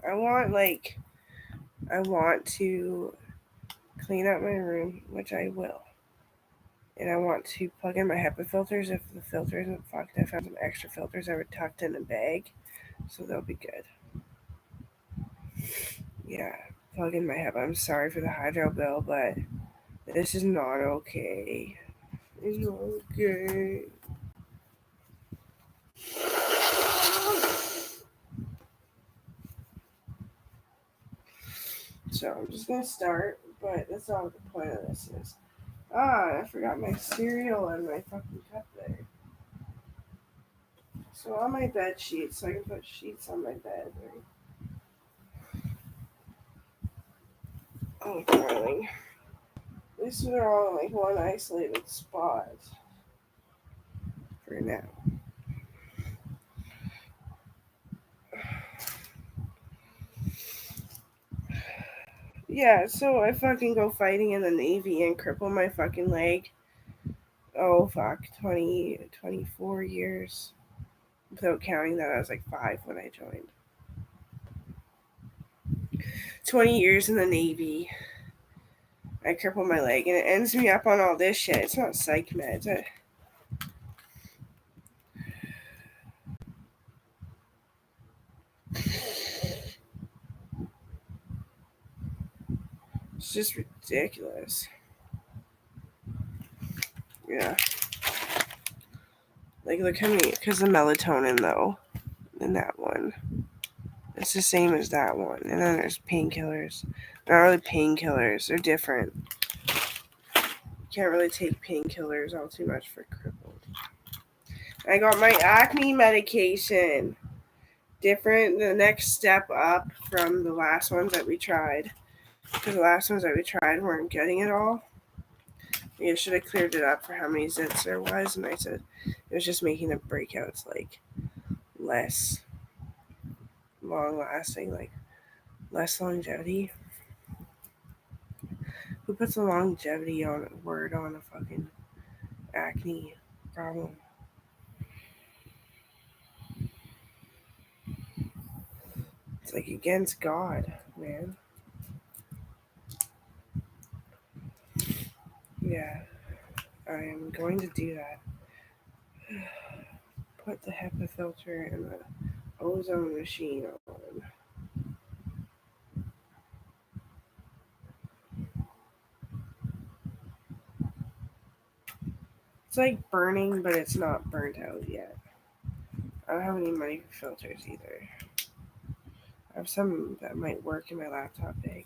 I want to clean up my room, which I will. And I want to plug in my HEPA filters. If the filter isn't fucked, I found some extra filters that were tucked in a bag, so they'll be good. Yeah, plug in my HEPA. I'm sorry for the hydro bill, but this is not okay. It's not okay. So I'm just gonna start, but that's not what the point of this is. I forgot my cereal and my fucking cup there. So on my bed sheets, so I can put sheets on my bed. Right? Oh, darling. At least they're all in like one isolated spot for now. Yeah, so I fucking go fighting in the Navy and cripple my fucking leg. Oh fuck, 24 years. Without counting that, I was like 5 when I joined. 20 years in the Navy. I cripple my leg and it ends me up on all this shit. It's not psych meds. It's just ridiculous. Yeah. Like, look how many, because the melatonin, though, in that one. It's the same as that one. And then there's painkillers. They're not really painkillers. They're different. You can't really take painkillers all too much for crippled. I got my acne medication. Different, the next step up from the last ones that we tried. Because the last ones that we tried weren't getting it all. You should have cleared it up for how many zits there was. And I said it was just making the breakouts like less long lasting, like less longevity. Who puts a longevity on a word on a fucking acne problem? It's like against God, man. Yeah, I am going to do that. Put the HEPA filter and the ozone machine on. It's like burning, but it's not burnt out yet. I don't have any money for filters either. I have some that might work in my laptop bag.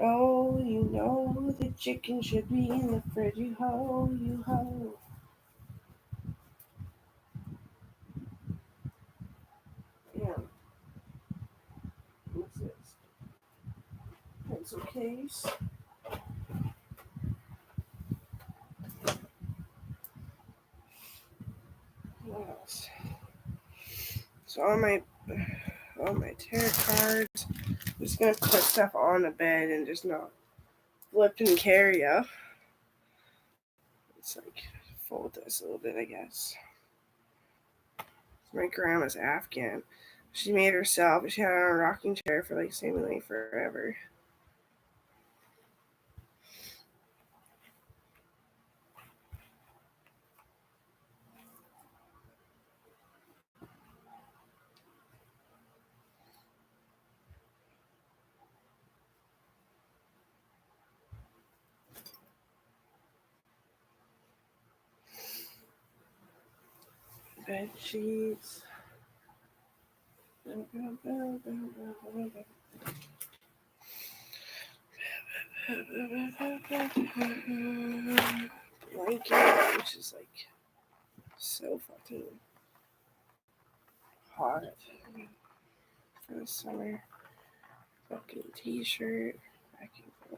Oh, you know the chicken should be in the fridge. You ho, you ho. Yeah. What's this? Pencil case. What else? So all my tarot cards. I'm just gonna put stuff on the bed and just not flip and carry up. It's like fold this a little bit, I guess. My grandma's Afghan. She made herself. She had it on a rocking chair for like seemingly forever. Bed sheets. Blanket, which is like so fucking hot for the summer. Fucking t-shirt. I can go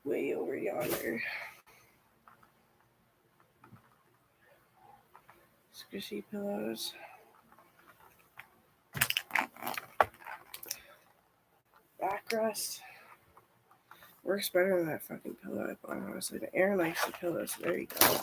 way over yonder. Squishy pillows. Backrest. Works better than that fucking pillow I bought, honestly. The Aaron likes the pillow, so there you go.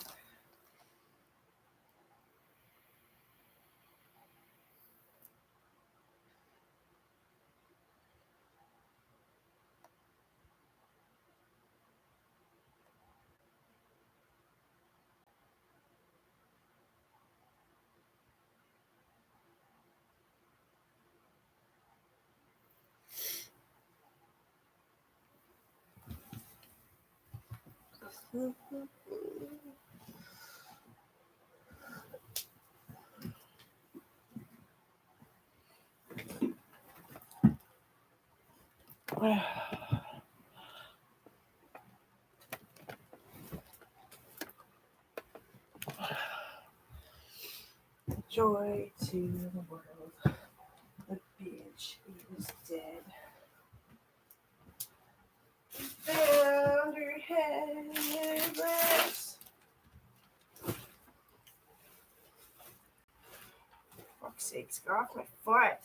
Joy to the world. The bitch is dead. Found her headless. Fuck's sakes, get off my foot.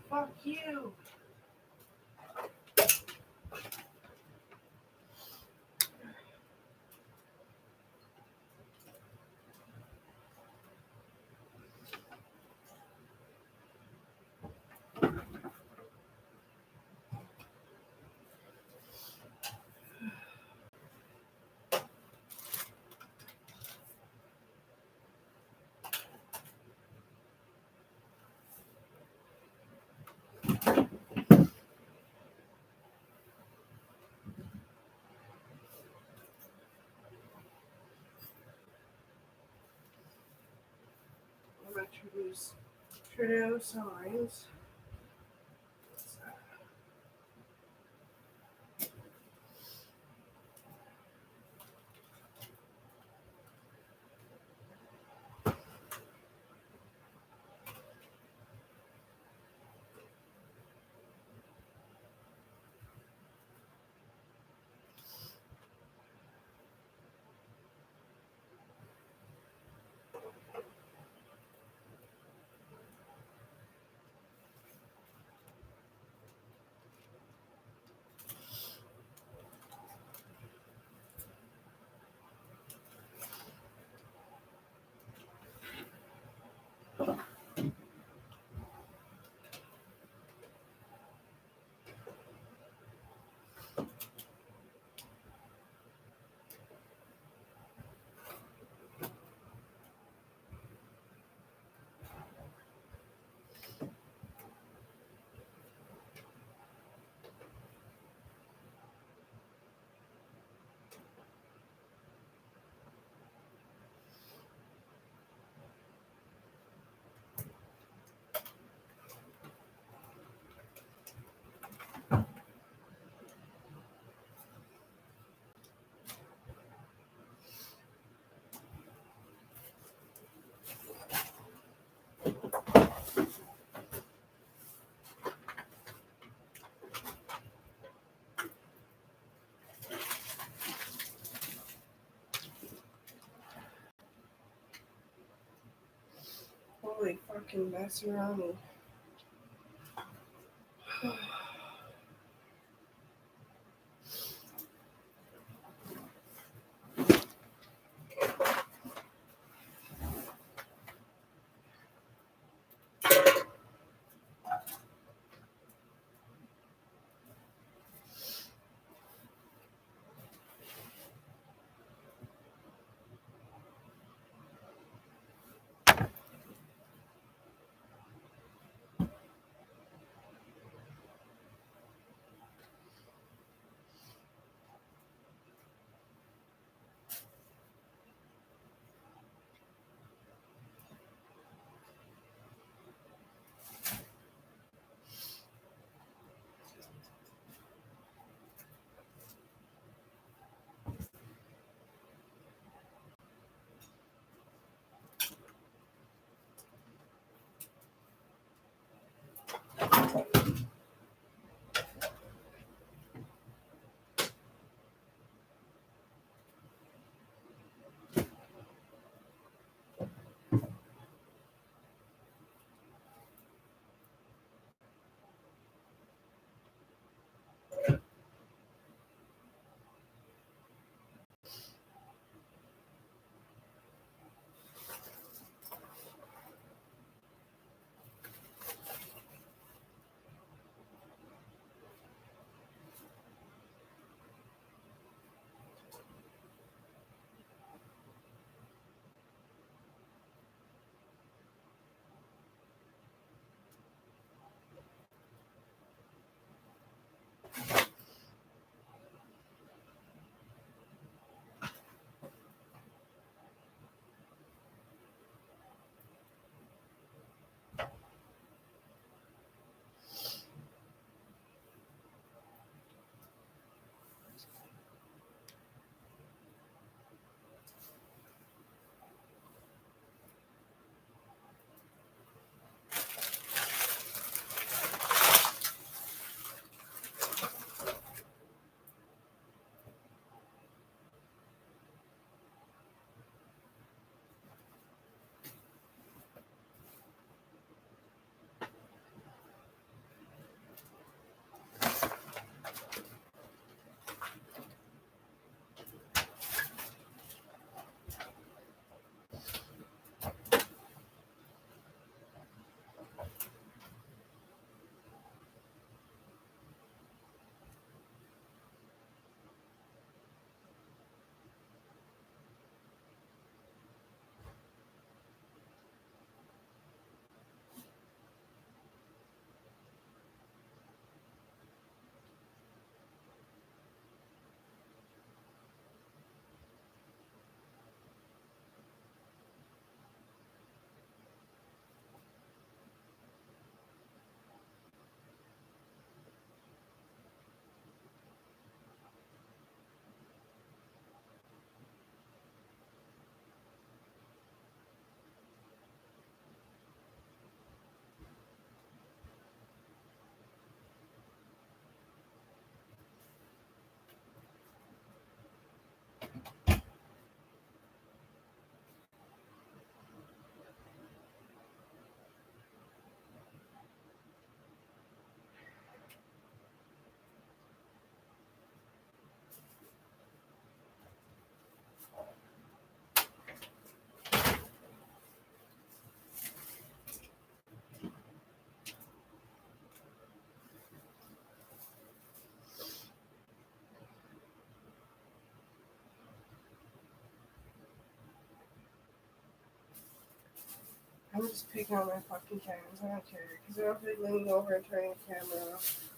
Fuck you. I'm going to use Trudeau signs. Holy fucking macaroni. I'm just picking on my fucking cans. I don't care. Because I don't feel like leaning over and turning the camera off.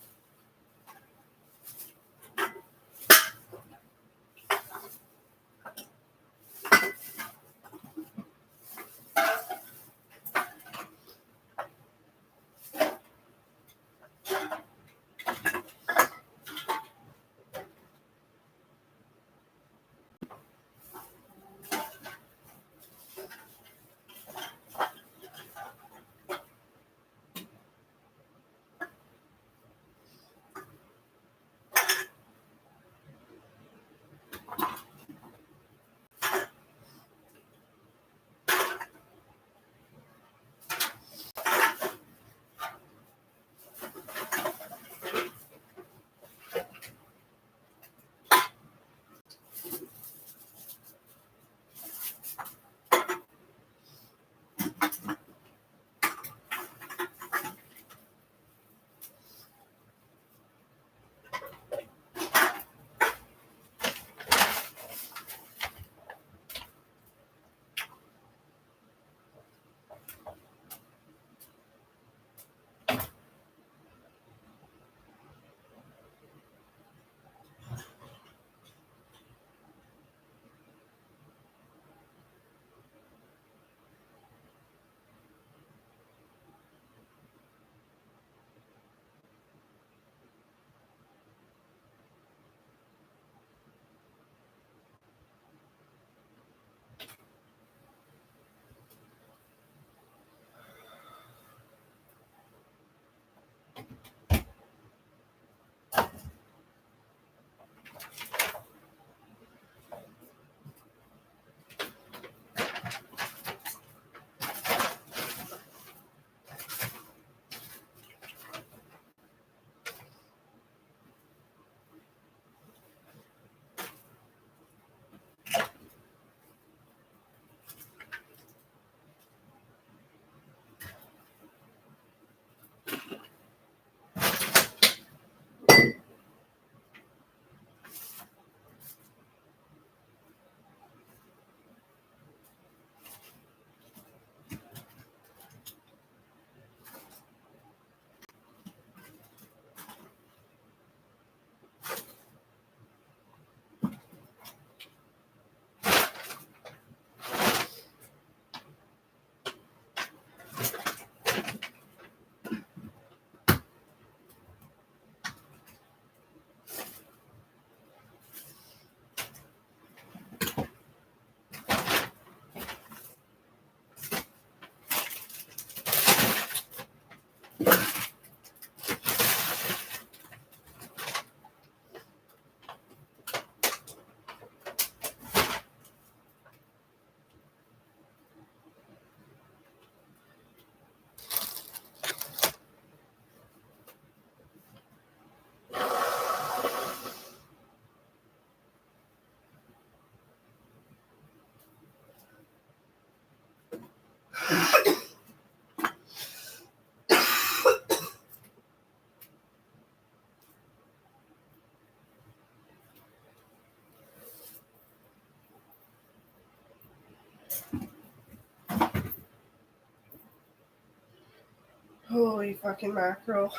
Holy fucking mackerel.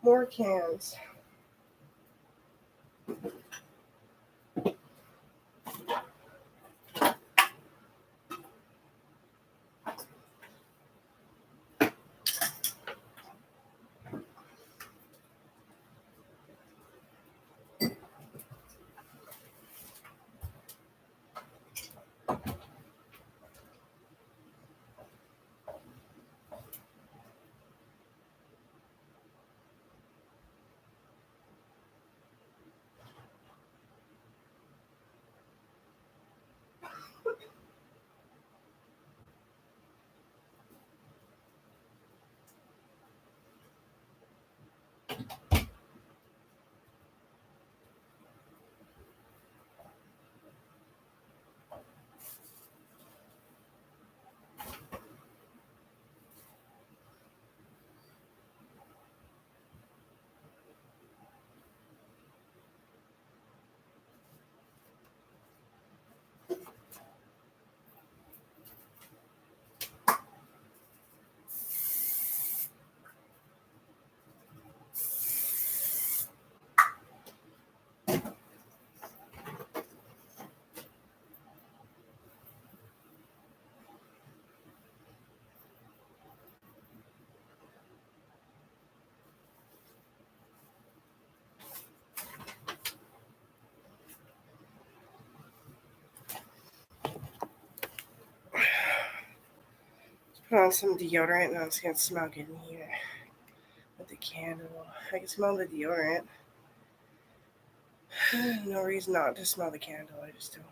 More cans. on some deodorant. Now it's gonna smell good in here with the candle. I can smell the deodorant. No reason not to smell the candle. I just don't.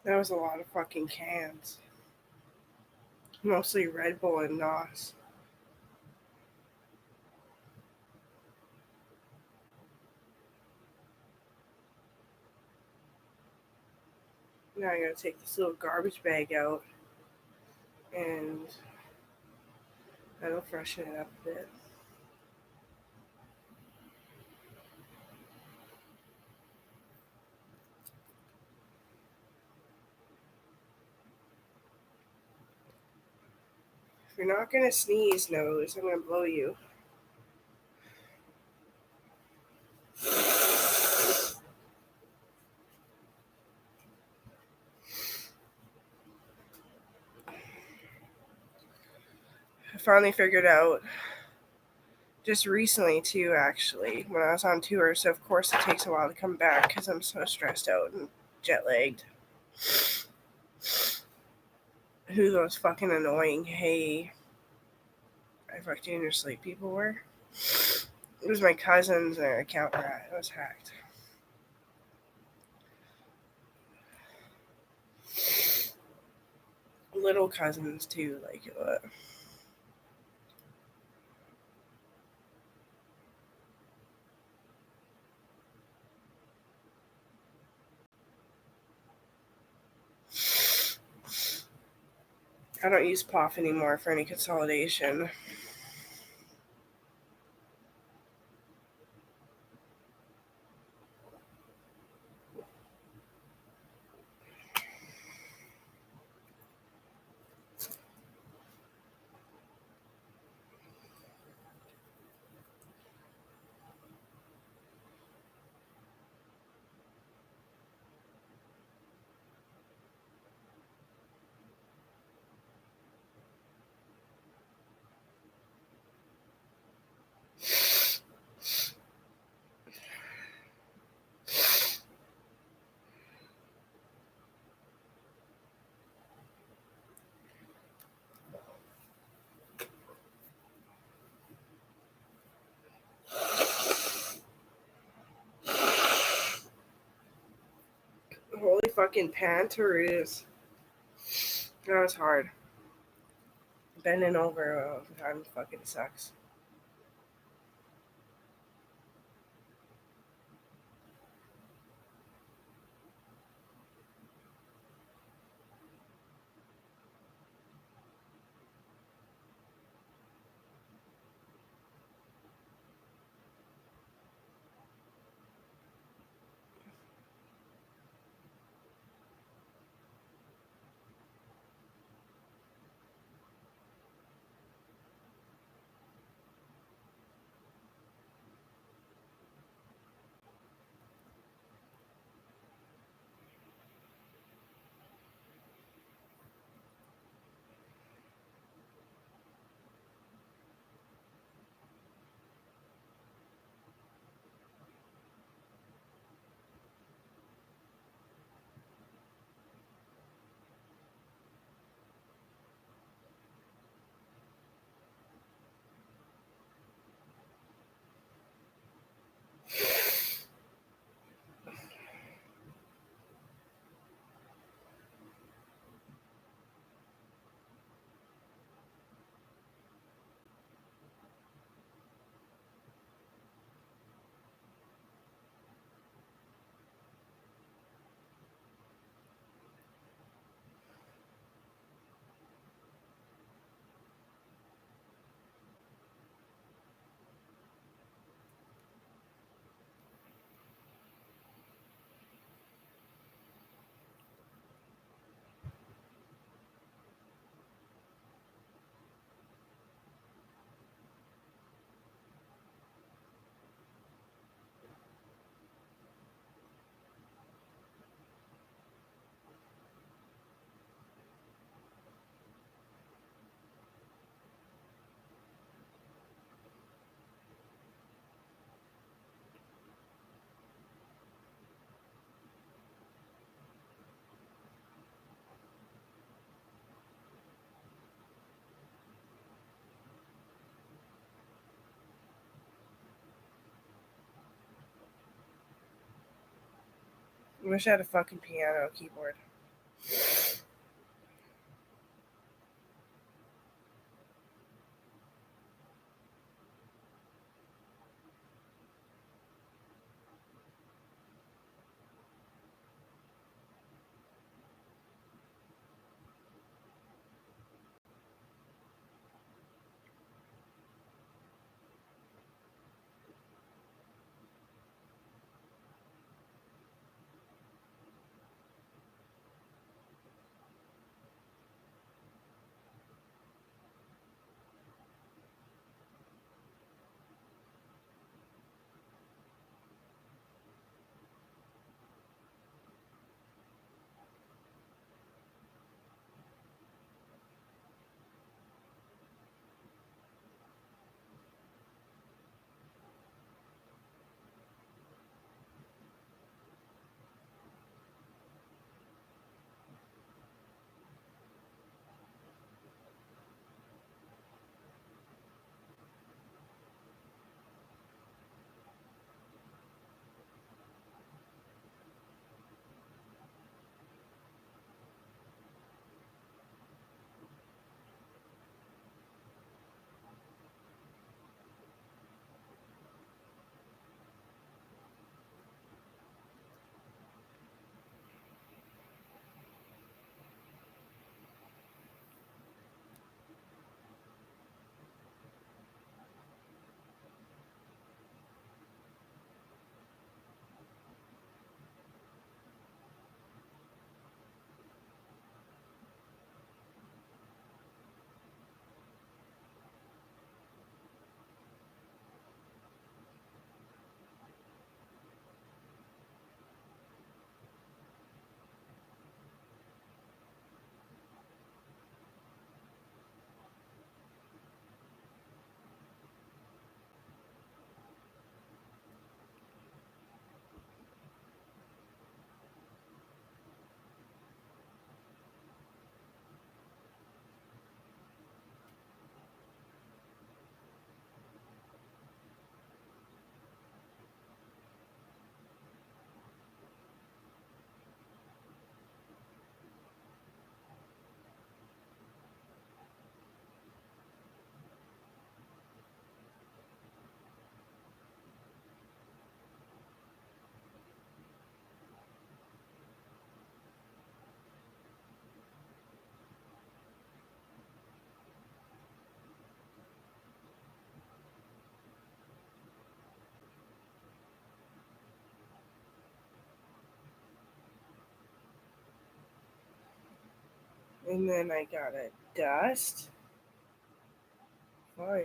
That was a lot of fucking cans. Mostly Red Bull and NOS. Now I gotta take this little garbage bag out and that'll freshen it up a bit. If you're not gonna sneeze, nose, I'm gonna blow you. I finally figured out just recently too, actually, when I was on tour. So of course it takes a while to come back because I'm so stressed out and jet lagged. Who those fucking annoying "Hey, I fucked you in your sleep" people were? It was my cousin's account rat. It was hacked. Little cousins too, like what? I don't use POF anymore for any consolidation. Holy fucking pantaroos. That was hard. Bending over all the time fucking sucks. wish I had a fucking piano keyboard. And then I got a dust. Fine.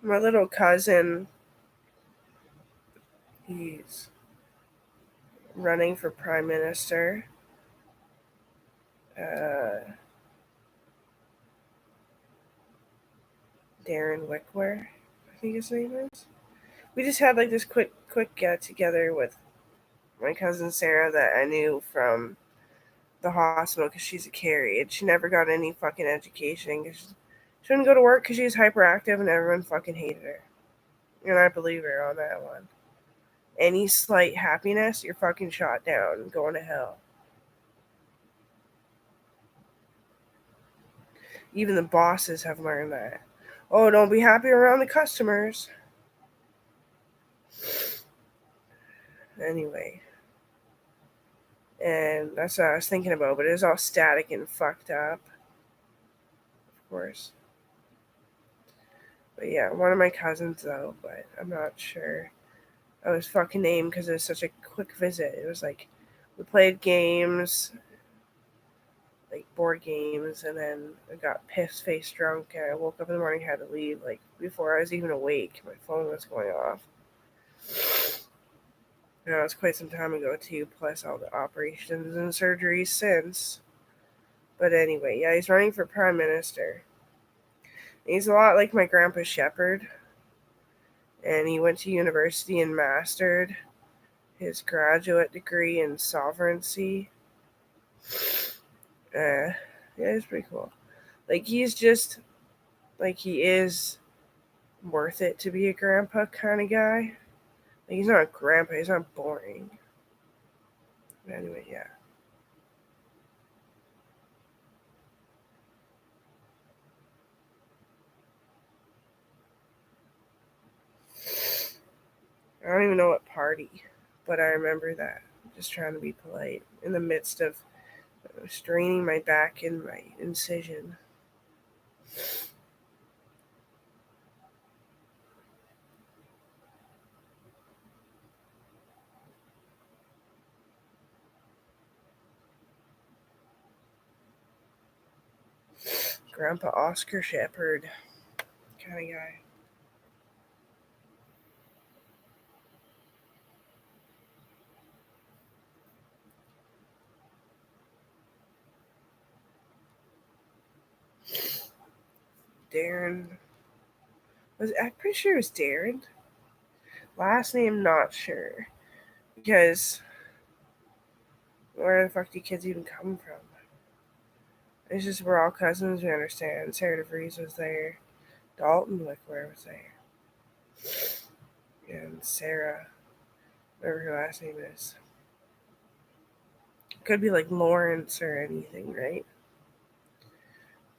My little cousin, he's running for prime minister. Darren Wickwer, I think his name is. We just had like this quick get together with my cousin Sarah that I knew from the hospital because she's a carry and she never got any fucking education because she didn't go to work because she was hyperactive and everyone fucking hated her. And I believe her on that one. Any slight happiness, you're fucking shot down, going to hell. Even the bosses have learned that. Oh, don't be happy around the customers. Anyway. And that's what I was thinking about, but it was all static and fucked up. Of course. But yeah, one of my cousins though, but I'm not sure of his fucking name because it was such a quick visit. It was like we played games, like board games, and then I got pissed face drunk and I woke up in the morning and had to leave like before I was even awake. My phone was going off. You know, it was quite some time ago too, plus all the operations and surgeries since. But anyway, yeah, he's running for prime minister. He's a lot like my grandpa Shepherd, and he went to university and mastered his graduate degree in sovereignty. Yeah, it's pretty cool. Like he's just like he is worth it to be a grandpa kind of guy. Like he's not a grandpa. He's not boring. But anyway, yeah. I don't even know what party, but I remember that. Just trying to be polite in the midst of straining my back and my incision. Grandpa Oscar Shepherd kind of guy. Darren I'm pretty sure it was Darren. Last name not sure. Because where the fuck do kids even come from? It's just we're all cousins, we understand. Sarah DeVries was there. Dalton Wickler was there. And Sarah, whatever her last name is. Could be like Lawrence or anything, right?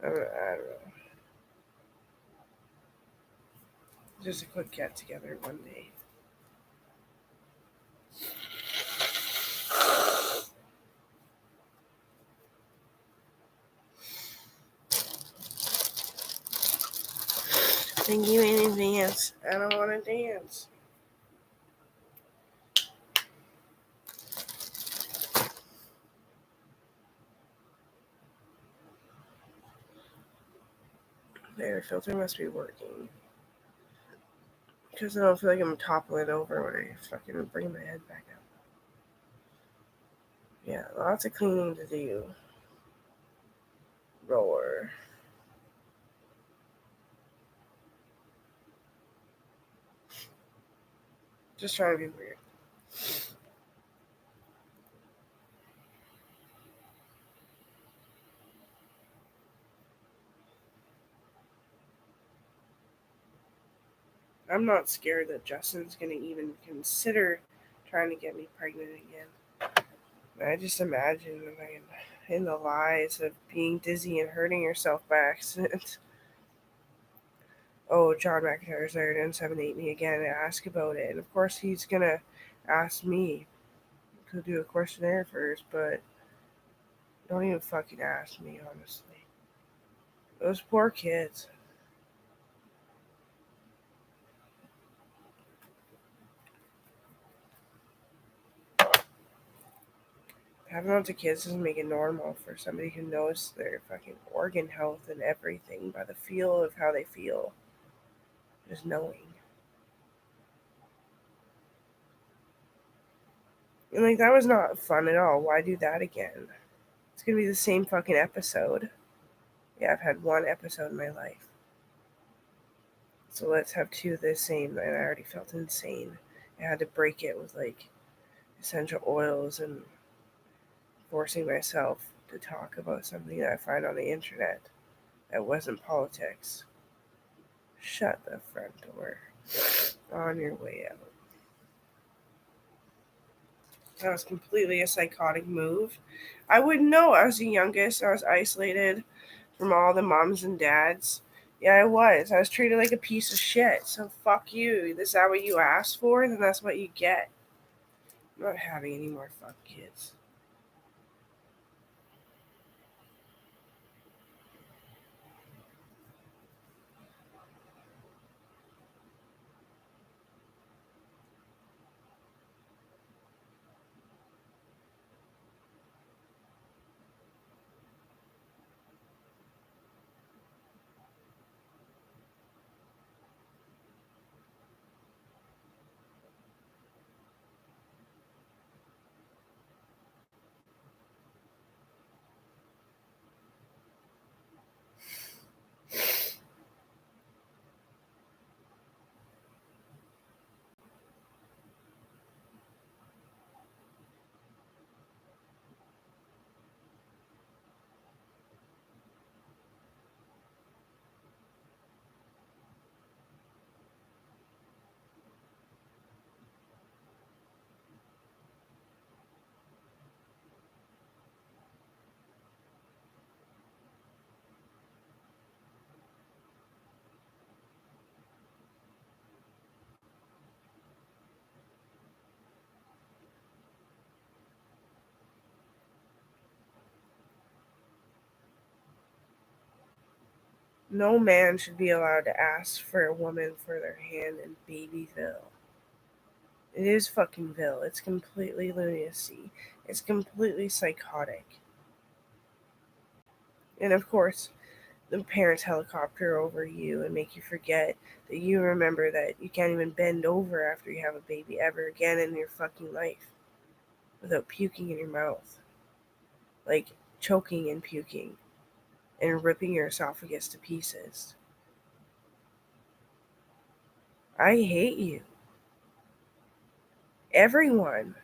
I don't know. Just a quick get together one day. Thank you in advance. I don't want to dance. Their filter must be working. Because I don't feel like I'm toppling over when I fucking bring my head back up. Yeah, lots of cleaning to do. Roar. Just trying to be weird. I'm not scared that Justin's going to even consider trying to get me pregnant again. I just imagine that I'm in the lies of being dizzy and hurting yourself by accident. Oh, John McIntyre's there to 7-8 me again and ask about it. And of course, he's going to ask me to do a questionnaire first, but don't even fucking ask me, honestly. Those poor kids. Having lots of kids doesn't make it normal for somebody who knows their fucking organ health and everything by the feel of how they feel. Just knowing. And like, that was not fun at all. Why do that again? It's gonna be the same fucking episode. Yeah, I've had one episode in my life. So let's have two the same. And I already felt insane. I had to break it with like essential oils and forcing myself to talk about something that I find on the internet that wasn't politics. Shut the front door. On your way out. That was completely a psychotic move. I wouldn't know. I was the youngest. I was isolated from all the moms and dads. Yeah, I was. I was treated like a piece of shit. So fuck you. Is that what you asked for? Then that's what you get. I'm not having any more fuck kids. No man should be allowed to ask for a woman for their hand in Babyville. It is fucking Ville. It's completely lunacy. It's completely psychotic. And of course, the parents helicopter over you and make you forget that you remember that you can't even bend over after you have a baby ever again in your fucking life without puking in your mouth. Like choking and puking and ripping your esophagus to pieces. I hate you. Everyone.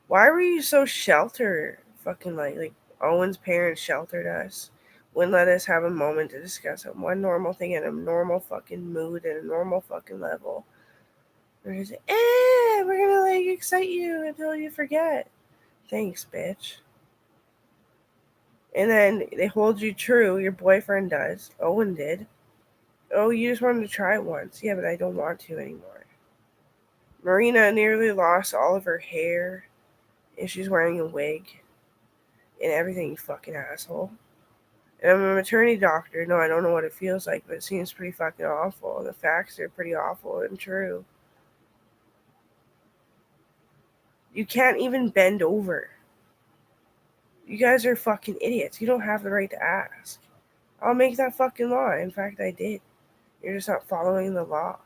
Why were you so sheltered? Fucking like Owen's parents sheltered us. Wouldn't let us have a moment to discuss it. One normal thing in a normal fucking mood and a normal fucking level. We're gonna say, we're gonna like excite you until you forget. Thanks, bitch. And then they hold you true. Your boyfriend does. Owen did. Oh, you just wanted to try it once. Yeah, but I don't want to anymore. Marina nearly lost all of her hair, and she's wearing a wig and everything, you fucking asshole. And I'm a maternity doctor. No, I don't know what it feels like, but it seems pretty fucking awful. The facts are pretty awful and true. You can't even bend over. You guys are fucking idiots. You don't have the right to ask. I'll make that fucking law. In fact, I did. You're just not following the law.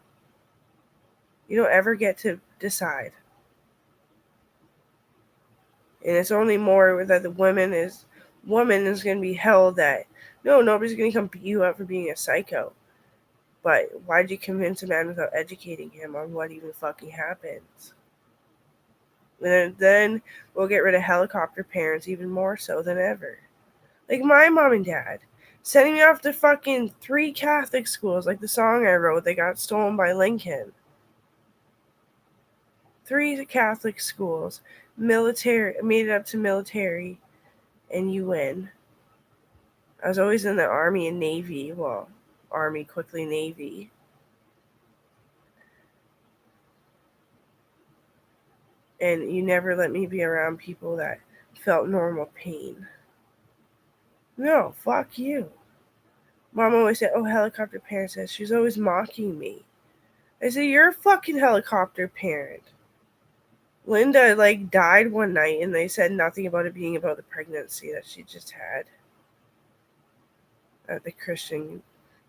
You don't ever get to decide. And it's only more that the woman is going to be held that no, nobody's going to come beat you up for being a psycho. But why'd you convince a man without educating him on what even fucking happens? And then we'll get rid of helicopter parents even more so than ever. Like my mom and dad sending me off to fucking 3 Catholic schools, like the song I wrote that got stolen by Lincoln. 3 Catholic schools, military, made it up to military, and you win. I was always in the Army and Navy. Well, Army, quickly Navy. And you never let me be around people that felt normal pain. No, fuck you. Mom always said, oh, helicopter parent says. She's always mocking me. I said, you're a fucking helicopter parent. Linda, like, died one night and they said nothing about it being about the pregnancy that she just had at the Christian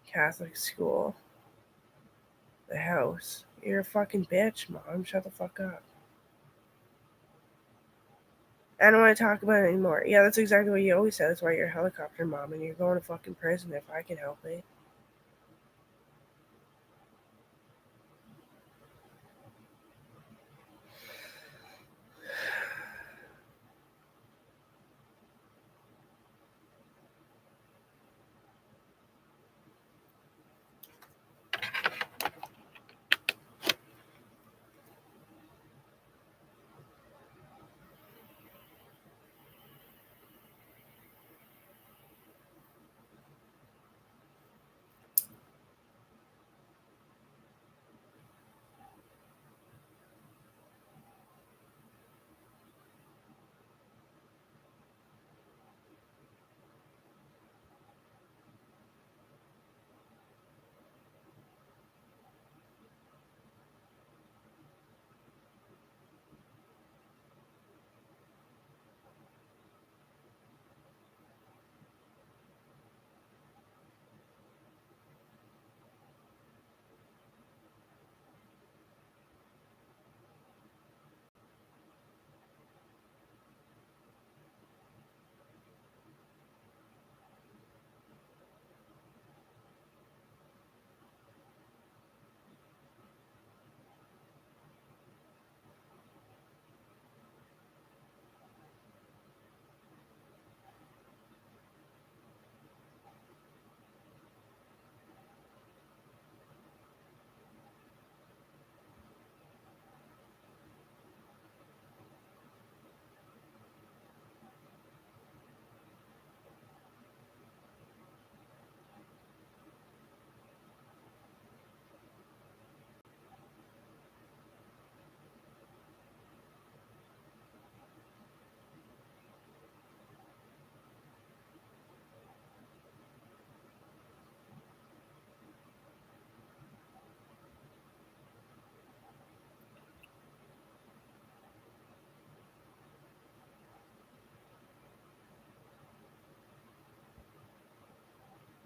Catholic school. The house. You're a fucking bitch, Mom. Shut the fuck up. I don't want to talk about it anymore. Yeah, that's exactly what you always said. That's why you're a helicopter mom and you're going to fucking prison if I can help it.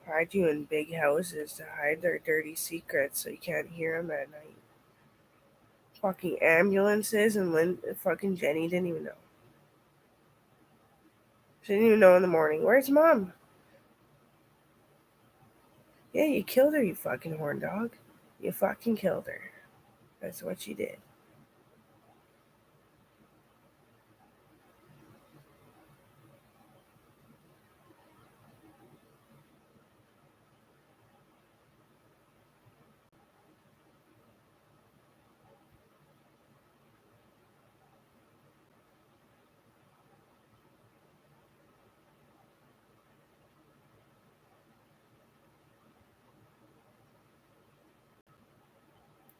Hide you in big houses to hide their dirty secrets so you can't hear them at night. Fucking ambulances and fucking Jenny didn't even know. She didn't even know in the morning. Where's Mom? Yeah, you killed her, you fucking horn dog. You fucking killed her. That's what you did.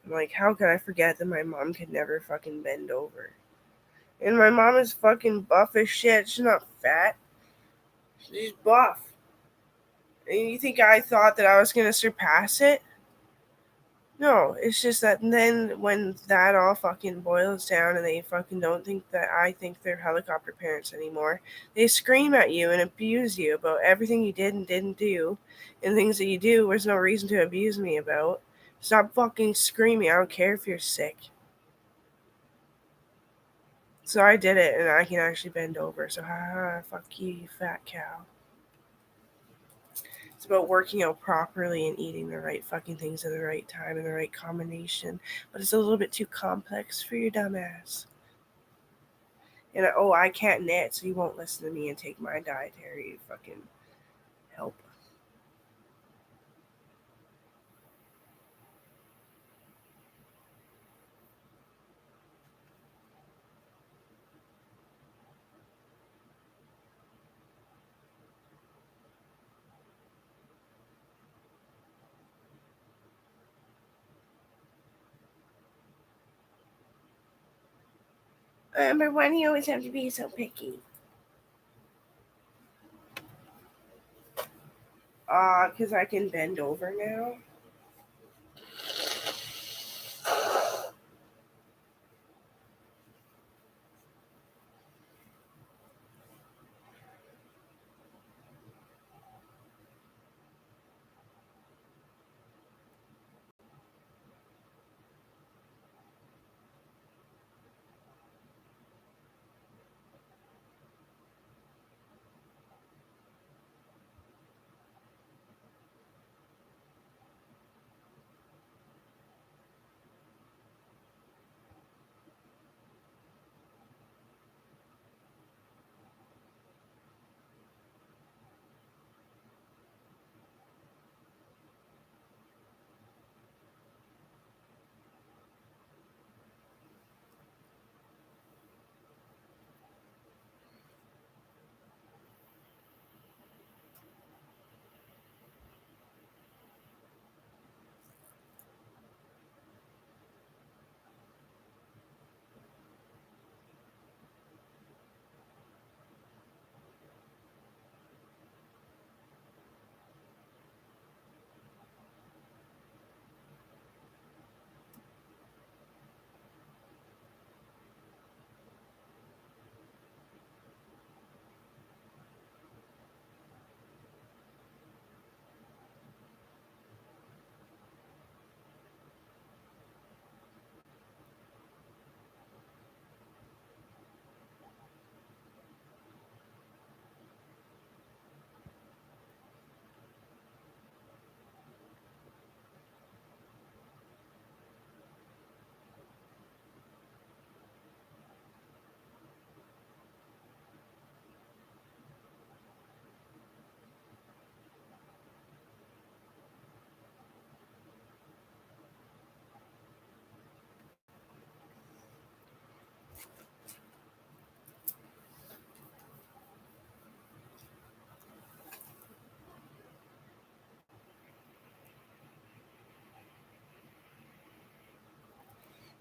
I'm like, how could I forget that my mom could never fucking bend over? And my mom is fucking buff as shit. She's not fat. She's buff. And you think I thought that I was gonna surpass it? No, it's just that then when that all fucking boils down and they fucking don't think that I think they're helicopter parents anymore, they scream at you and abuse you about everything you did and didn't do, and things that you do there's no reason to abuse me about. Stop fucking screaming. I don't care if you're sick. So I did it and I can actually bend over. So ha, fuck you, you fat cow. It's about working out properly and eating the right fucking things at the right time and the right combination. But it's a little bit too complex for your dumb ass. And oh, I can't knit, so you won't listen to me and take my dietary fucking help. But why do you always have to be so picky? Because I can bend over now.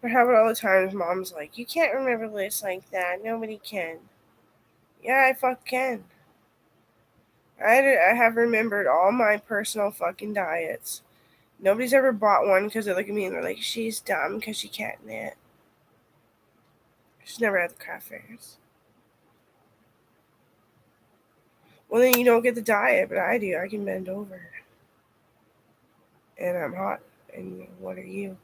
But how about all the times mom's like, you can't remember lists like that. Nobody can. Yeah, I fuck can. I have remembered all my personal fucking diets. Nobody's ever bought one because they look at me and they're like, she's dumb because she can't knit. She's never had the craft fairs. Well, then you don't get the diet, but I do. I can bend over. And I'm hot. And what are you?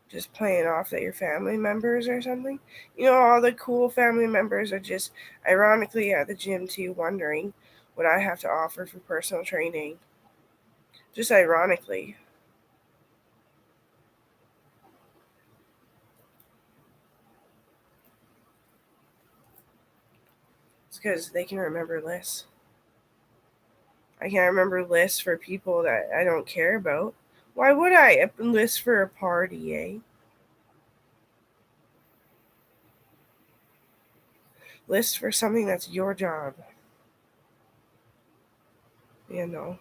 Just playing off that you're family members or something? You know, all the cool family members are just ironically at the gym too, wondering what I have to offer for personal training. Just ironically. It's because they can remember lists. I can't remember lists for people that I don't care about. Why would I? A list for a party, eh? List for something that's your job. You know.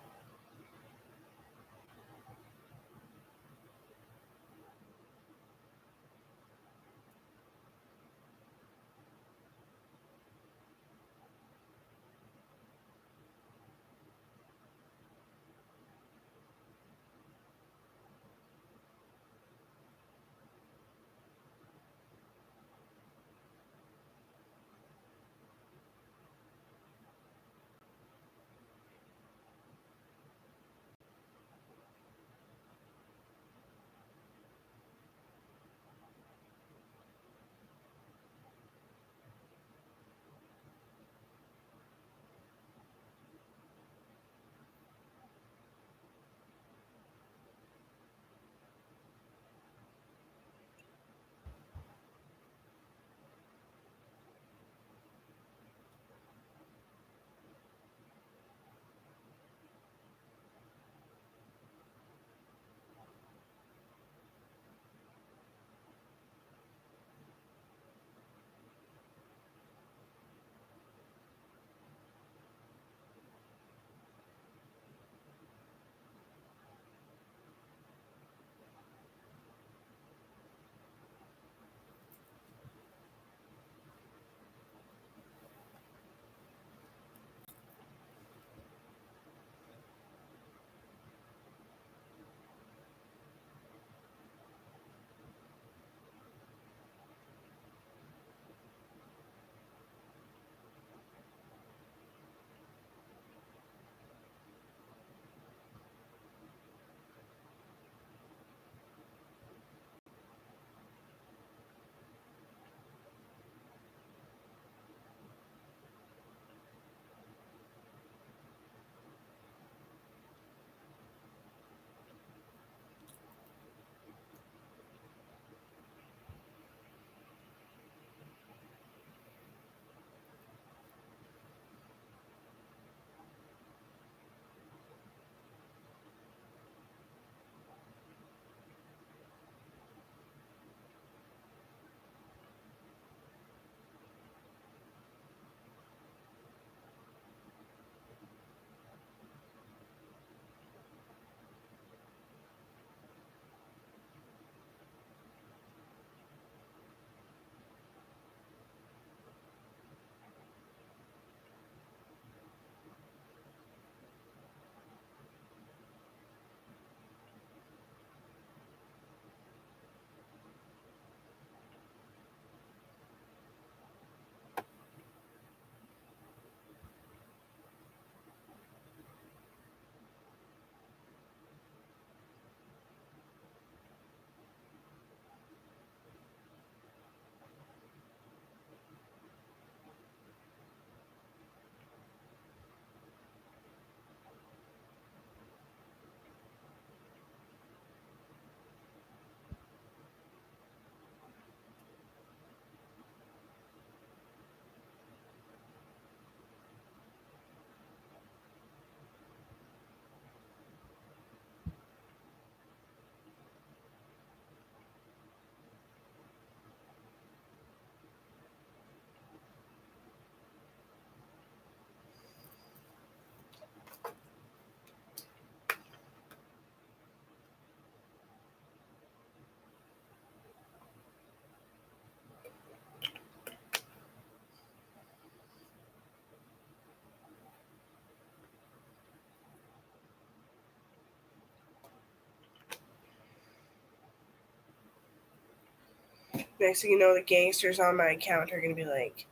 Next thing you know, the gangsters on my account are going to be like,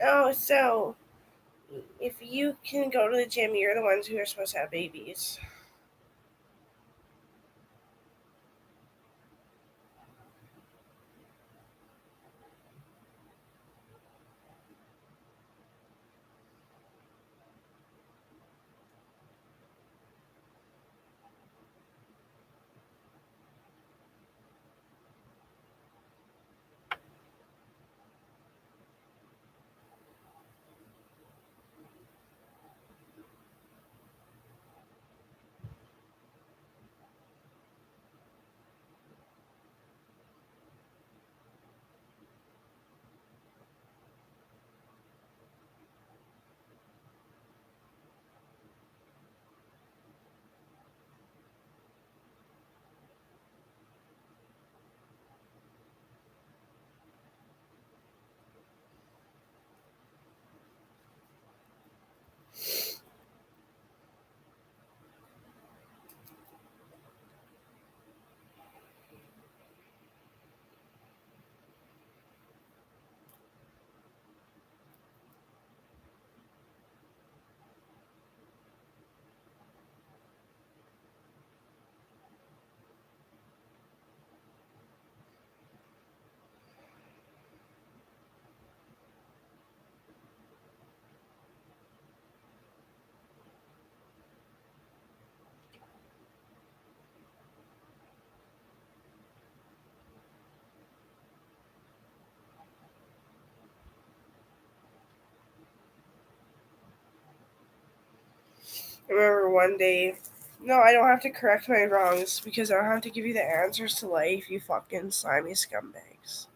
oh, so if you can go to the gym, you're the ones who are supposed to have babies. I remember one day, no, I don't have to correct my wrongs because I don't have to give you the answers to life, you fucking slimy scumbags.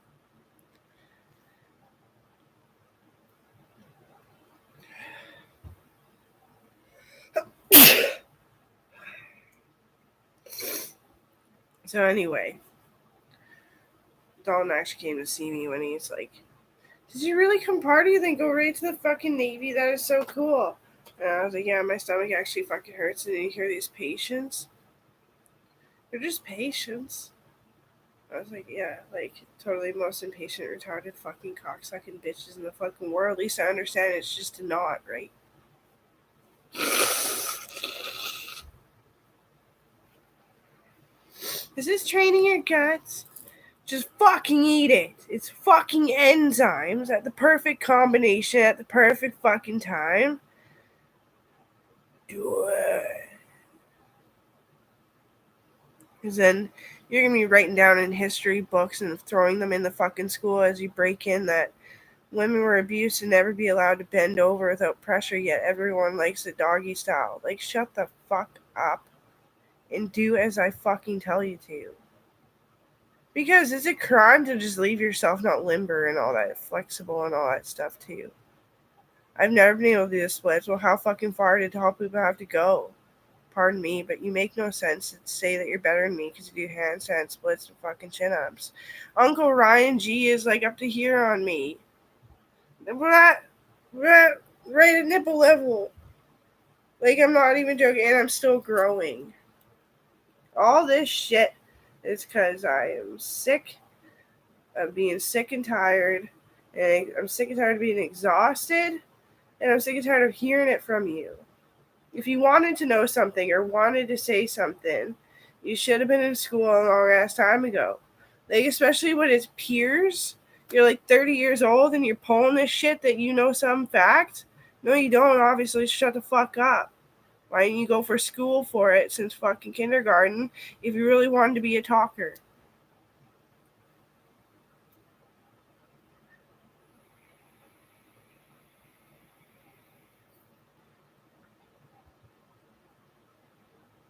So anyway, Dalton actually came to see me when he's like, did you really come party then go right to the fucking Navy? That is so cool. And I was like, yeah, my stomach actually fucking hurts. And then you hear these patients. They're just patients. I was like, yeah, like, totally most impatient, retarded fucking cocksucking bitches in the fucking world. At least I understand it's just a knot, right? Is this training your guts? Just fucking eat it. It's fucking enzymes at the perfect combination at the perfect fucking time. Do it. Because then you're going to be writing down in history books and throwing them in the fucking school as you break in that women were abused and never be allowed to bend over without pressure, yet everyone likes the doggy style. Like, shut the fuck up and do as I fucking tell you to. Because it's a crime to just leave yourself not limber and all that, flexible and all that stuff too. I've never been able to do the splits. Well, how fucking far did tall people have to go? Pardon me, but you make no sense to say that you're better than me because you do handstand splits and fucking chin ups. Uncle Ryan G is like up to here on me. Right at nipple level. Like, I'm not even joking, and I'm still growing. All this shit is because I am sick of being sick and tired, and I'm sick and tired of being exhausted, and I'm sick and tired of hearing it from you. If you wanted to know something or wanted to say something, you should have been in school a long ass time ago. Like, especially when it's peers. You're like 30 years old and you're pulling this shit that you know some fact. No, you don't. Obviously, shut the fuck up. Why didn't you go for school for it since fucking kindergarten if you really wanted to be a talker?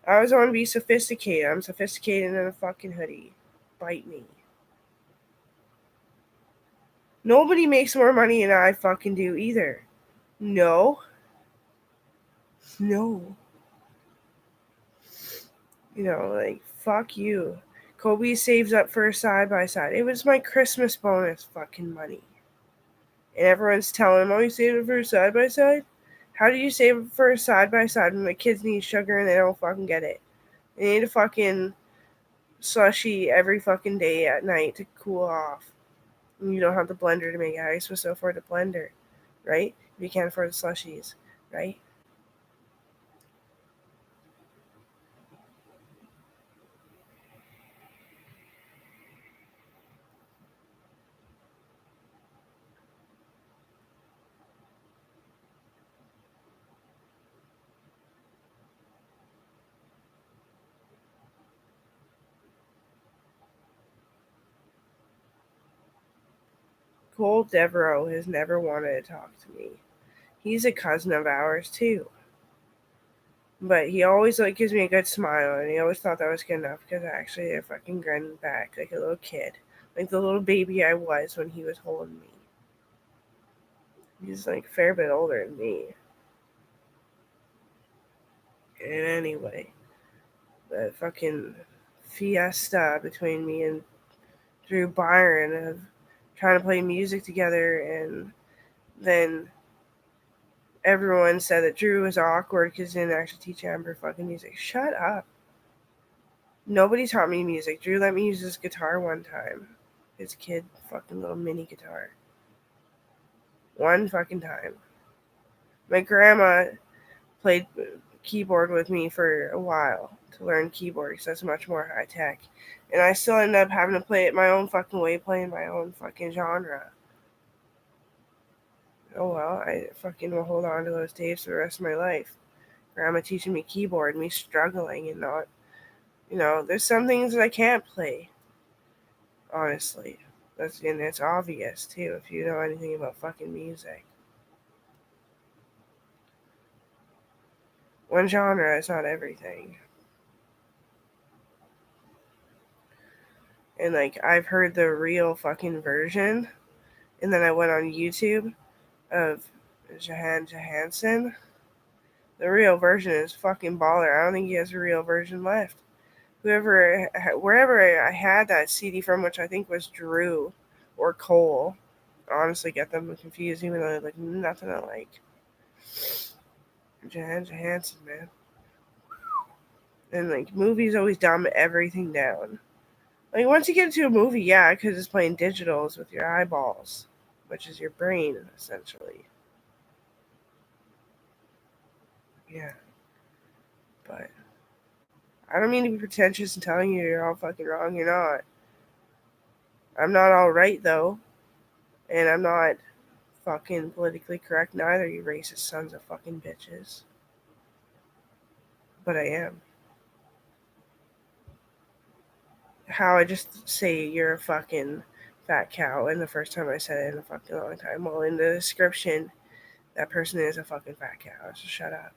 I always want to be sophisticated. I'm sophisticated in a fucking hoodie. Bite me. Nobody makes more money than I fucking do either. No. No. You know, like, fuck you. Kobe saves up for a side by side. It was my Christmas bonus fucking money. And everyone's telling him, oh, you saved it for a side by side? How do you save it for a side by side when the kids need sugar and they don't fucking get it? They need a fucking slushy every fucking day at night to cool off. You don't have the blender to make it. How are you supposed to afford the blender, right? If you can't afford the slushies, right? Cole Devereaux has never wanted to talk to me. He's a cousin of ours too. But he always gives me a good smile, and he always thought that was good enough because I actually fucking grinned back like a little kid, like the little baby I was when he was holding me. He's like a fair bit older than me. And anyway, the fucking fiesta between me and Drew Byron of trying to play music together, and then everyone said that Drew was awkward because he didn't actually teach Amber fucking music. Shut up. Nobody taught me music. Drew let me use his guitar one time. His kid fucking little mini guitar. One fucking time. My grandma played keyboard with me for a while to learn keyboard because that's much more high tech. And I still ended up having to play it my own fucking way, playing my own fucking genre. Oh well, I fucking will hold on to those days for the rest of my life. Grandma teaching me keyboard, me struggling and not, there's some things that I can't play. Honestly, and it's obvious too if you know anything about fucking music. One genre is not everything. And I've heard the real fucking version, and then I went on YouTube of Jahan Johansson. The real version is fucking baller. I don't think he has a real version left. Wherever I had that CD from, which I think was Drew or Cole, I honestly get them confused, even though they're like nothing alike. Jahan Johansson, man. And movies always dumb everything down. Once you get into a movie, yeah, because it's playing digitals with your eyeballs, which is your brain, essentially. Yeah. But I don't mean to be pretentious and telling you you're all fucking wrong. You're not. I'm not all right, though. And I'm not fucking politically correct neither, you racist sons of fucking bitches. But I am. How I just say you're a fucking fat cow, and the first time I said it in a fucking long time. Well, in the description, that person is a fucking fat cow, so shut up.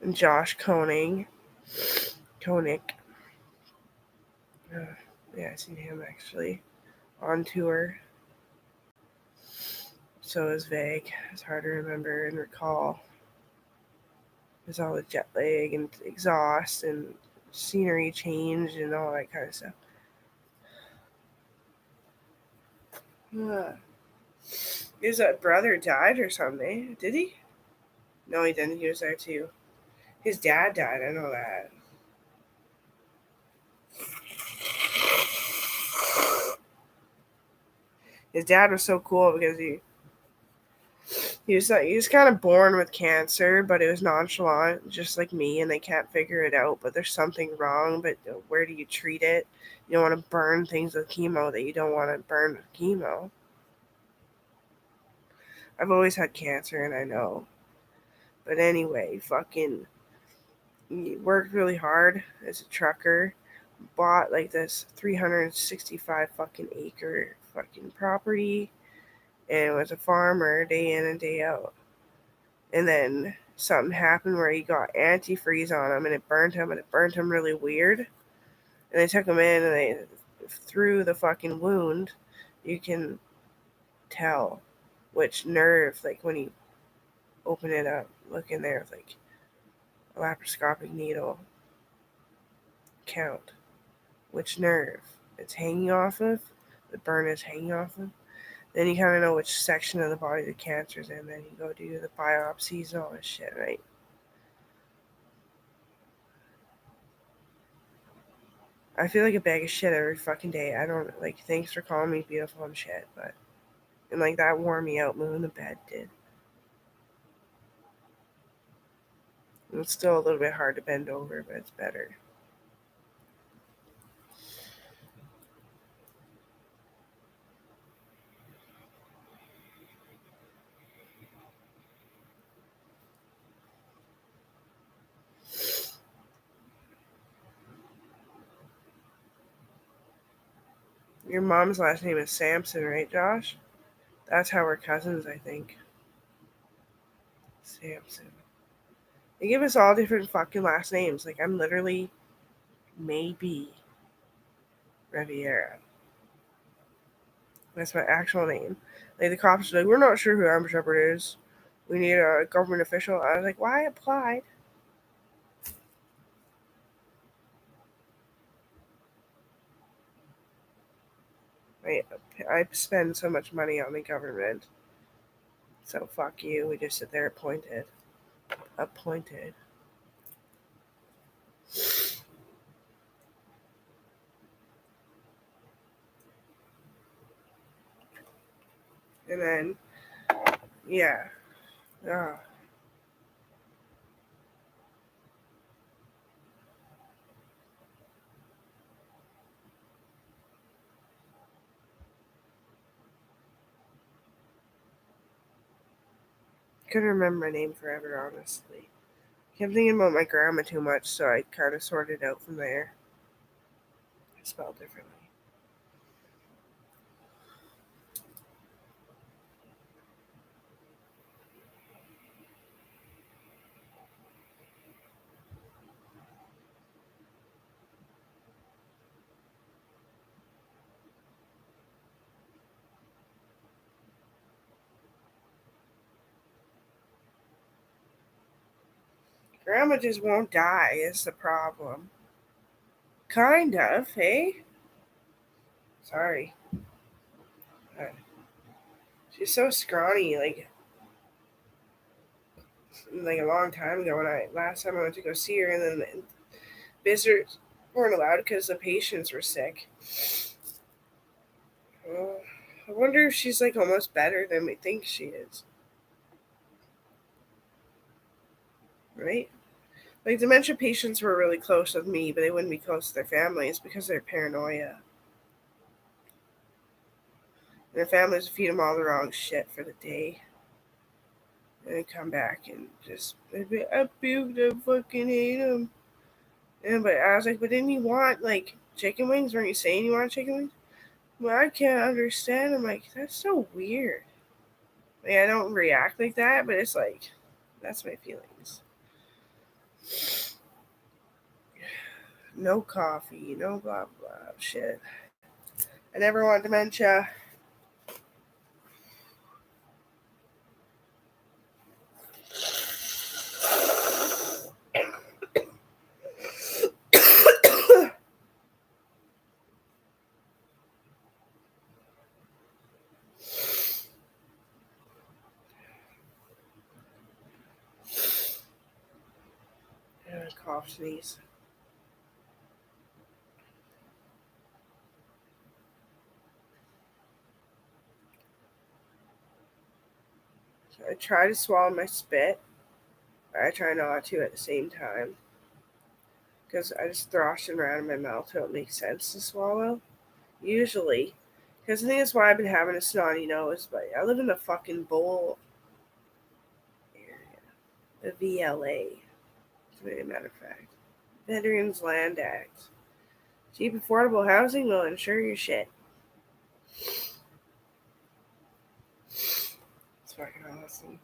And Josh Koenig. Yeah, I seen him actually on tour. So it's vague. It's hard to remember and recall. There's all the jet lag and exhaust and scenery change and all that kind of stuff. His brother died or something. Did he? No, he didn't. He was there too. His dad died. I know that. His dad was so cool because he was kind of born with cancer, but it was nonchalant, just like me, and they can't figure it out. But there's something wrong. But where do you treat it? You don't want to burn things with chemo that you don't want to burn with chemo. I've always had cancer, and I know. But anyway, fucking he worked really hard as a trucker. Bought this 365 fucking acre fucking property, and was a farmer day in and day out. And then something happened where he got antifreeze on him, and it burned him, and it burned him really weird. And they took him in, and they through the fucking wound, you can tell which nerve, when you open it up, look in there with a laparoscopic needle, count which nerve it's hanging off of, the burn is hanging off of. Then you kind of know which section of the body the cancer's in. Then you go do the biopsies and all this shit, right? I feel like a bag of shit every fucking day. I don't like. Thanks for calling me beautiful and shit, but and like that wore me out. Moving the bed did. It's still a little bit hard to bend over, but it's better. Your mom's last name is Sampson, right, Josh? That's how we're cousins, I think. Sampson. They give us all different fucking last names. Like, I'm literally maybe Riviera. That's my actual name. Like, the cops are like, we're not sure who Amber Shepherd is. We need a government official. I was like, why applied? I spend so much money on the government. So fuck you. We just sit there appointed. Appointed. And then, yeah. Oh. Couldn't remember my name forever, honestly. Kept thinking about my grandma too much, so I kind of sorted out from there. I spelled differently. Grandma just won't die, is the problem. Kind of, eh? Sorry. Uh, She's so scrawny, like a long time ago when last time I went to go see her, and then the visitors weren't allowed because the patients were sick. I wonder if she's like almost better than we think she is. Right? Like dementia patients were really close with me, but they wouldn't be close to their families because of their paranoia. And their families would feed them all the wrong shit for the day. And they'd come back and just, they'd be, I puked, I fucking hate them. And but I was like, but didn't you want like chicken wings? Weren't you saying you wanted chicken wings? Well, I can't understand. I'm like, that's so weird. Like, I don't react like that, but it's like, that's my feelings. No coffee, no blah blah shit. I never want dementia. Cough, sneeze. So I try to swallow my spit, but I try not to at the same time. Because I just throsh it around in my mouth till it makes sense to swallow. Usually. Because I think that's why I've been having a snotty nose. But I live in the fucking bowl area. The VLA, as a matter of fact. Veterans Land Act. Cheap, affordable housing will insure your shit. It's fucking awesome.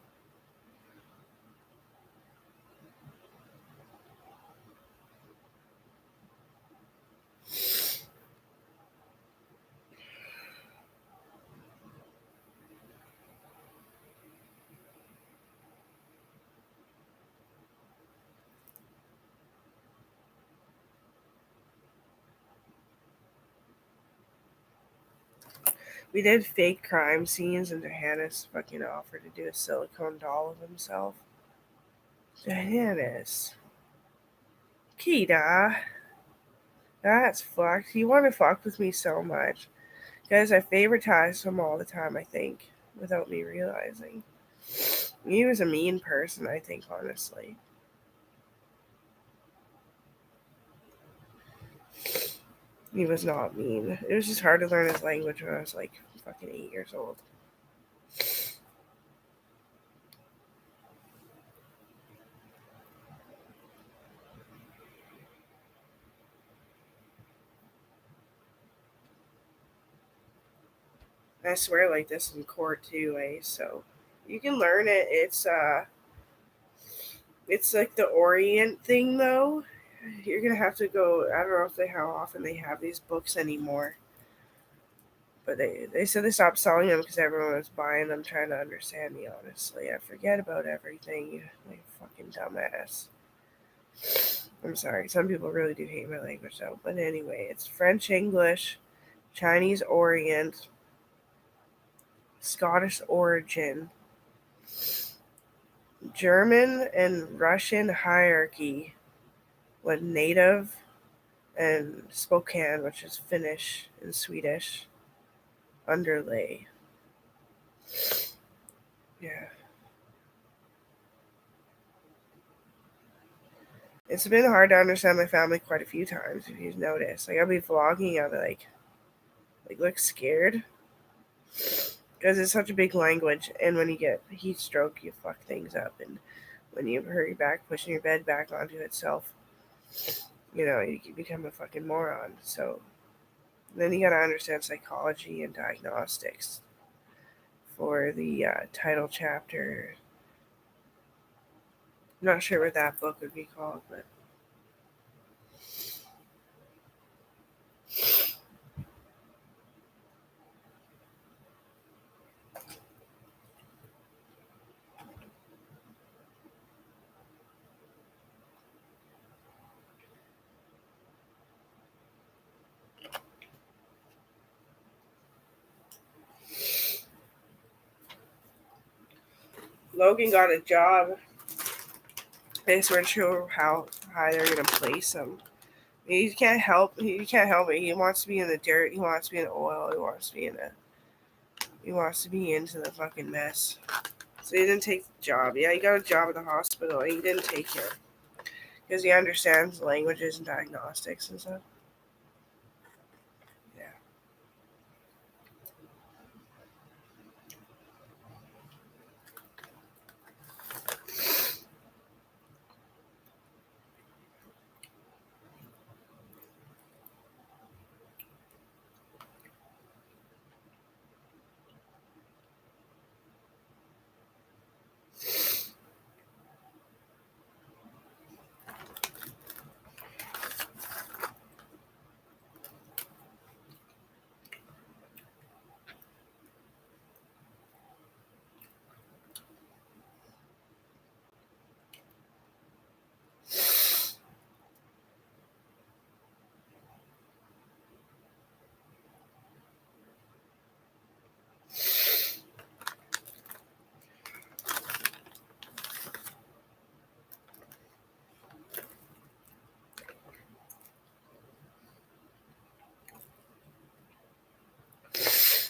We did fake crime scenes, and Johannes fucking offered to do a silicone doll of himself. Johannes. Kita. That's fucked. He wanted to fuck with me so much. Guys, I favoritized him all the time, I think, without me realizing. He was a mean person, I think, honestly. He was not mean. It was just hard to learn his language when I was like fucking 8 years old. I swear like this in court too, so you can learn it. It's like the Orient thing though. You're gonna have to go. I don't know if they how often they have these books anymore, but they said they stopped selling them because everyone was buying them, trying to understand me. Honestly, I forget about everything. You like fucking dumbass. I'm sorry. Some people really do hate my language though. But anyway, it's French English, Chinese Orient, Scottish origin, German and Russian hierarchy, with native and Spokane, which is Finnish and Swedish, underlay. Yeah. It's been hard to understand my family quite a few times, if you've noticed. Like, I'll be vlogging, I'll be like look scared. Because it's such a big language, and when you get heat stroke, you fuck things up. And when you hurry back, pushing your bed back onto itself, you become a fucking moron. So then you gotta understand psychology and diagnostics for the title chapter. I'm not sure what that book would be called, but Logan got a job. They sort of show how high they're gonna place him. He can't help. He can't help it. He wants to be in the dirt. He wants to be in oil. He wants to be in a. He wants to be into the fucking mess. So he didn't take the job. Yeah, he got a job at the hospital. He didn't take it because he understands languages and diagnostics and stuff. Yeah.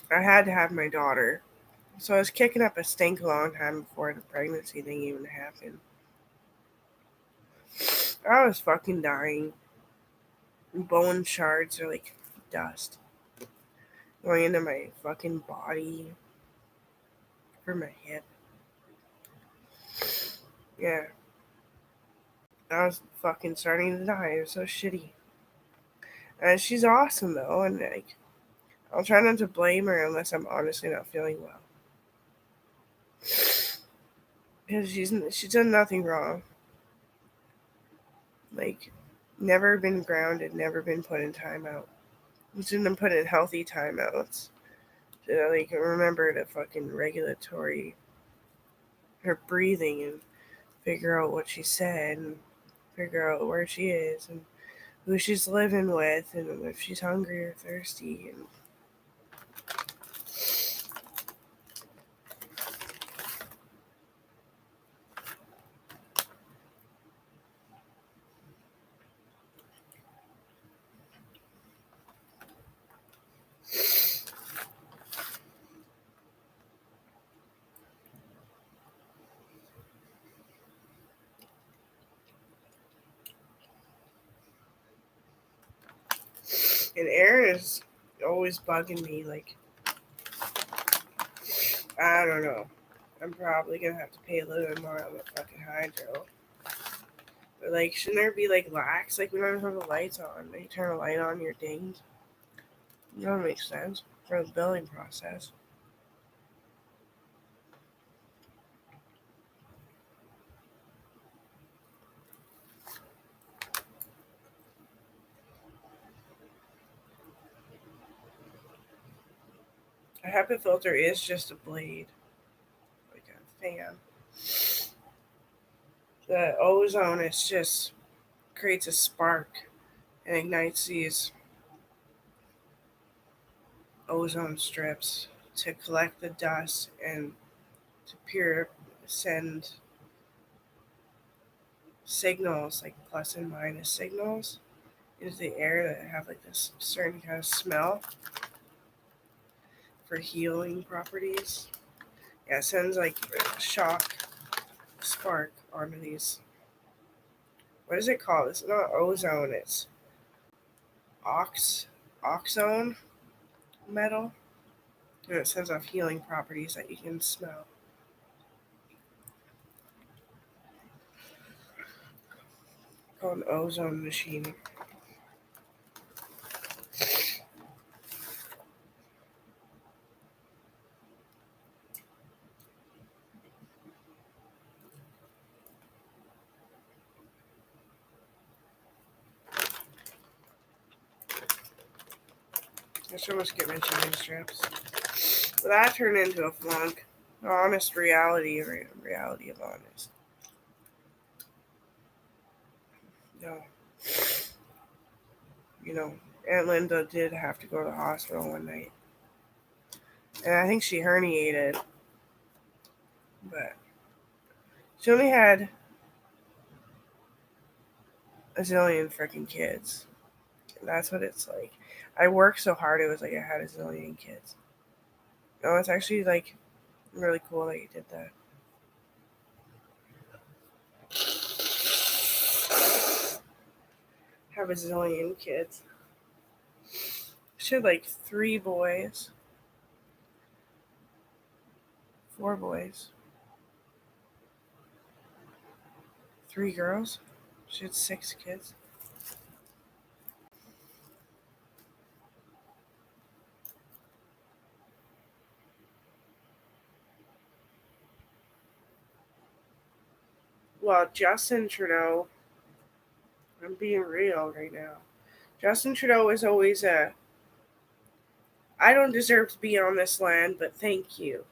I had to have my daughter. So I was kicking up a stink a long time before the pregnancy thing even happened. I was fucking dying. Bone shards are like dust going into my fucking body for my hip. Yeah, I was fucking starting to die. It was so shitty. And she's awesome though, and like I'll try not to blame her unless I'm honestly not feeling well. Because she's done nothing wrong. Like, never been grounded, never been put in timeout. She's been put in healthy timeouts. To like remember to fucking regulatory her breathing and figure out what she said and figure out where she is and who she's living with and if she's hungry or thirsty and And air is always bugging me. Like, I don't know. I'm probably gonna have to pay a little bit more on the fucking hydro. But like, shouldn't there be like lax? Like, we don't have the lights on. They turn a light on, you're dinged. That don't make sense for the billing process. A HEPA filter is just a blade, like a fan. The ozone is just creates a spark and ignites these ozone strips to collect the dust and to pure send signals like plus and minus signals into the air that have like this certain kind of smell for healing properties. Yeah, it sends like a shock spark onto these. What is it called? It's not ozone. It's oxone metal. And it sends off healing properties that you can smell. Called an ozone machine. I should almost get my chicken strips. But that turned into a flunk. Honest reality of honest. No. You know, Aunt Linda did have to go to the hospital one night. And I think she herniated. But she only had a zillion freaking kids. And that's what it's like. I worked so hard, it was like I had a zillion kids. No, it's actually like really cool that you did that. Have a zillion kids. She had like 3 boys, 4 boys, 3 girls. She had 6 kids. Well, Justin Trudeau, I'm being real right now. Justin Trudeau is always I don't deserve to be on this land, but thank you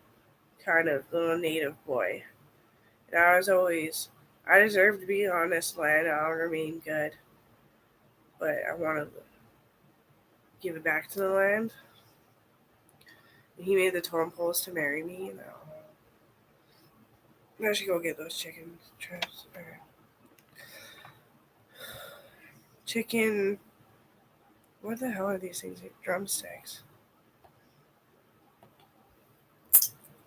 kind of little native boy. And I was always, I deserve to be on this land. I'll remain good, but I want to give it back to the land. And he made the totem poles to marry me. You know, I should go get those chicken strips. Or chicken. What the hell are these things? Drumsticks.